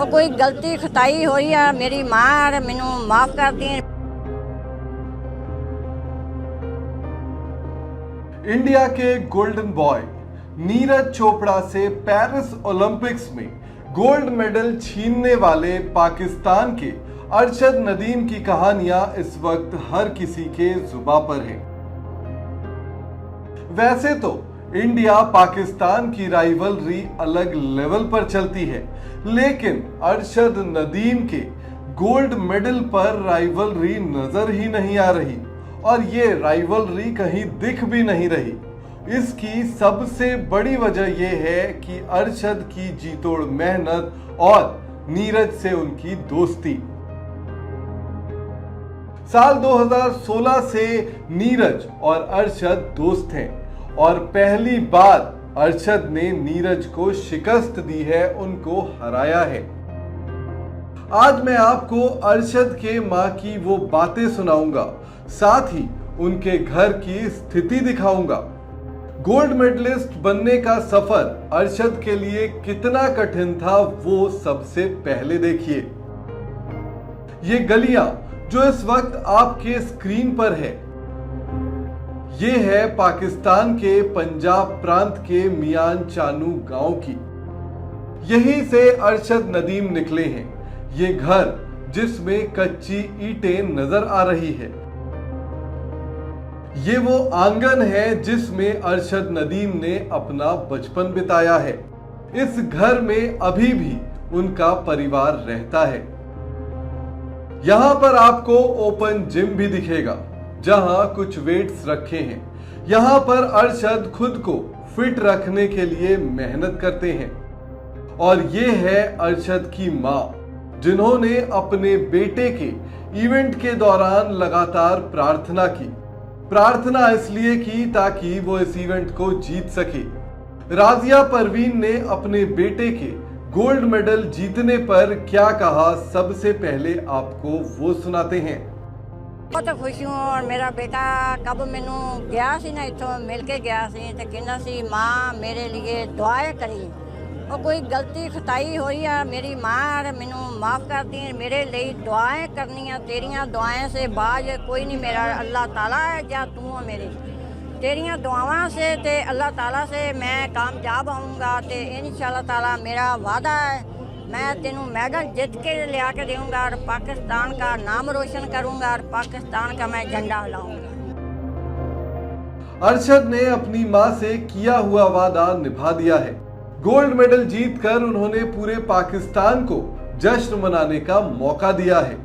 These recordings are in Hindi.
और कोई गलती खताई हुई है मेरी मां मैनू माफ़ कर दी। इंडिया के गोल्डन बॉय नीरज चोपड़ा से पेरिस ओलंपिक्स में गोल्ड मेडल छीनने वाले पाकिस्तान के अरशद नदीम की कहानियां इस वक्त हर किसी के जुबां पर है। वैसे तो इंडिया पाकिस्तान की राइवलरी अलग लेवल पर चलती है, लेकिन अरशद नदीम के गोल्ड मेडल पर राइवलरी नजर ही नहीं आ रही और ये राइवलरी कहीं दिख भी नहीं रही। इसकी सबसे बड़ी वजह यह है कि अरशद की जीतोड़ मेहनत और नीरज से उनकी दोस्ती। साल 2016 से नीरज और अरशद दोस्त हैं और पहली बार अरशद ने नीरज को शिकस्त दी है, उनको हराया है। आज मैं आपको अरशद के मां की वो बातें सुनाऊंगा, साथ ही उनके घर की स्थिति दिखाऊंगा। गोल्ड मेडलिस्ट बनने का सफर अरशद के लिए कितना कठिन था वो सबसे पहले देखिए। ये गलियां जो इस वक्त आपके स्क्रीन पर है, ये है पाकिस्तान के पंजाब प्रांत के मियां चानू गांव की। यहीं से अरशद नदीम निकले हैं। ये घर जिसमें कच्ची ईंटें नजर आ रही है, ये वो आंगन है जिसमें अरशद नदीम ने अपना बचपन बिताया है। इस घर में अभी भी उनका परिवार रहता है। यहां पर आपको ओपन जिम भी दिखेगा जहां कुछ वेट्स रखे हैं। यहां पर अरशद खुद को फिट रखने के लिए मेहनत करते हैं। और ये है अरशद की मां, जिन्होंने अपने बेटे के इवेंट के दौरान लगातार प्रार्थना की। प्रार्थना इसलिए की ताकि वो इस इवेंट को जीत सके। राजिया परवीन ने अपने बेटे के गोल्ड मेडल जीतने पर क्या कहा, सबसे पहले आपको वो सुनाते हैं। बहुत खुश हूँ और मेरा बेटा कब मैनू गया सी ना इथों मिल के गया सी ते कहना सी मां मेरे लिए दुआएं करी और कोई गलती खताई हुई है मेरी मां मैनू माफ़ कर दी। मेरे लिए दुआएं करनियां, तेरियां दुआएं से बाज कोई नहीं, मेरा अल्लाह ताला है या तू है मेरी। तेरियां दुआवां से ते अल्लाह ताला से मैं कामयाब आऊँगा ते इंशाअल्लाह ताला मेरा वादा है मैं तेनू मेडल जीत के लिया के दूंगा और पाकिस्तान का नाम रोशन करूंगा और पाकिस्तान का मैं झंडा हिलाऊंगा। अरशद ने अपनी मां से किया हुआ वादा निभा दिया है। गोल्ड मेडल जीतकर उन्होंने पूरे पाकिस्तान को जश्न मनाने का मौका दिया है।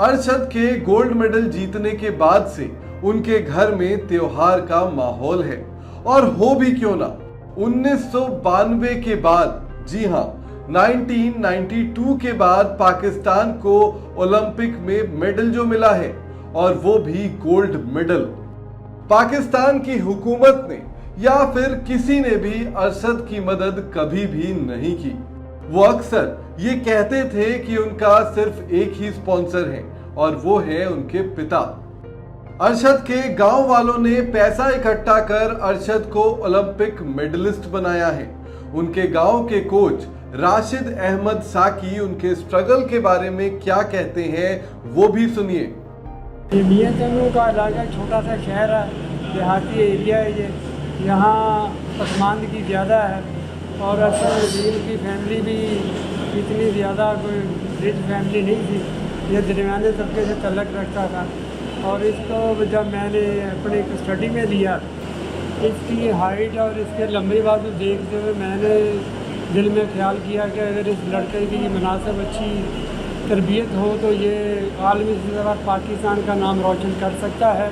अरशद के गोल्ड मेडल जीतने के बाद से उनके घर में त्योहार का माहौल है। और हो भी क्यों ना, 1992 के बाद, जी हाँ 1992 के बाद पाकिस्तान को ओलंपिक में मेडल जो मिला है और वो भी गोल्ड मेडल, पाकिस्तान की हुकूमत ने या फिर किसी ने भी अरशद की मदद कभी भी नहीं की। वो अक्सर ये कहते थे कि उनका सिर्फ एक ही स्पॉन्सर है और वो है उनके पिता। अरशद के गांव वालों ने पैसा इकट्ठा कर अरशद को ओलंपिक मेडलिस्ट बनाया है। उनके गांव के कोच राशिद अहमद साकी उनके स्ट्रगल के बारे में क्या कहते हैं वो भी सुनिए। मियां चानू का इलाका छोटा सा शहर है, देहाती एरिया है ये। यहाँ पसमानदगी ज़्यादा है और अरशद नदीम की फैमिली भी इतनी ज़्यादा कोई रिच फैमिली नहीं थी, ये दरमियाने तबके से तल्लक रखता था। और इसको जब मैंने अपने स्टडी में लिया, इसकी हाइट और इसके लंबी बाजू देखते हुए मैंने दिल में ख्याल किया कि अगर इस लड़के की मुनासिब अच्छी तरबियत हो तो ये आलमी सतह पर पाकिस्तान का नाम रोशन कर सकता है।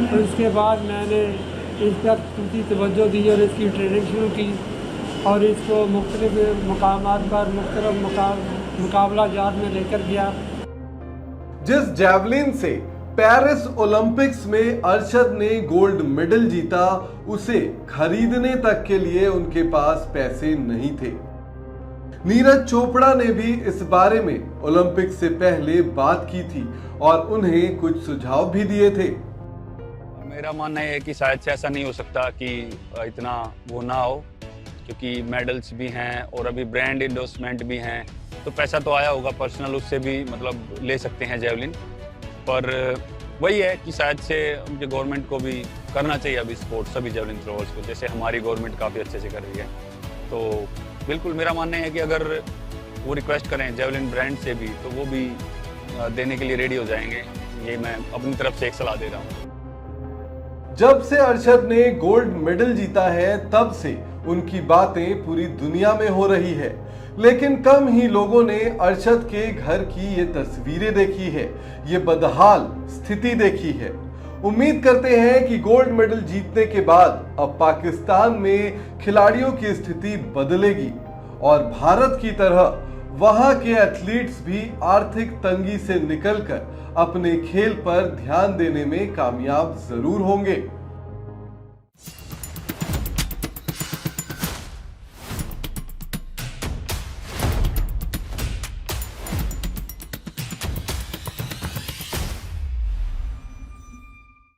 तो इसके बाद मैंने इस पर पूरी तवज्जो दी और इसकी ट्रेनिंग शुरू की और इसको मुख्तलिफ मुकामात पर मुख्तलिफ मुकाबला जात में लेकर गया। जिस जैवलिन से पेरिस ओलंपिक्स में अरशद ने गोल्ड मेडल जीता, उसे खरीदने तक के लिए उनके पास पैसे नहीं थे। नीरज चोपड़ा ने भी इस बारे में ओलंपिक से पहले बात की थी और उन्हें कुछ सुझाव भी दिए थे। मेरा मानना है कि शायद से ऐसा नहीं हो सकता कि इतना वो ना हो, क्योंकि मेडल्स भी हैं और अभी ब्रांड इंडोर्समेंट भी हैं तो पैसा तो आया होगा पर्सनल, उससे भी मतलब ले सकते हैं जेवलिन। पर वही है कि शायद से मुझे गवर्नमेंट को भी करना चाहिए अभी सपोर्ट सभी जेवलिन थ्रोअर्स को, जैसे हमारी गवर्नमेंट काफ़ी अच्छे से कर रही है। तो बिल्कुल मेरा मानना है कि अगर वो रिक्वेस्ट करें जेवलिन ब्रांड से भी तो वो भी देने के लिए रेडी हो जाएंगे। ये मैं अपनी तरफ से एक सलाह दे रहा हूँ। जब से अरशद ने गोल्ड मेडल जीता है तब से उनकी बातें पूरी दुनिया में हो रही है, लेकिन कम ही लोगों ने अरशद के घर की ये तस्वीरें देखी है, ये बदहाल स्थिति देखी है। उम्मीद करते हैं कि गोल्ड मेडल जीतने के बाद अब पाकिस्तान में खिलाड़ियों की स्थिति बदलेगी और भारत की तरह वहां के एथलीट्स भी आर्थिक तंगी से निकलकर अपने खेल पर ध्यान देने में कामयाब जरूर होंगे।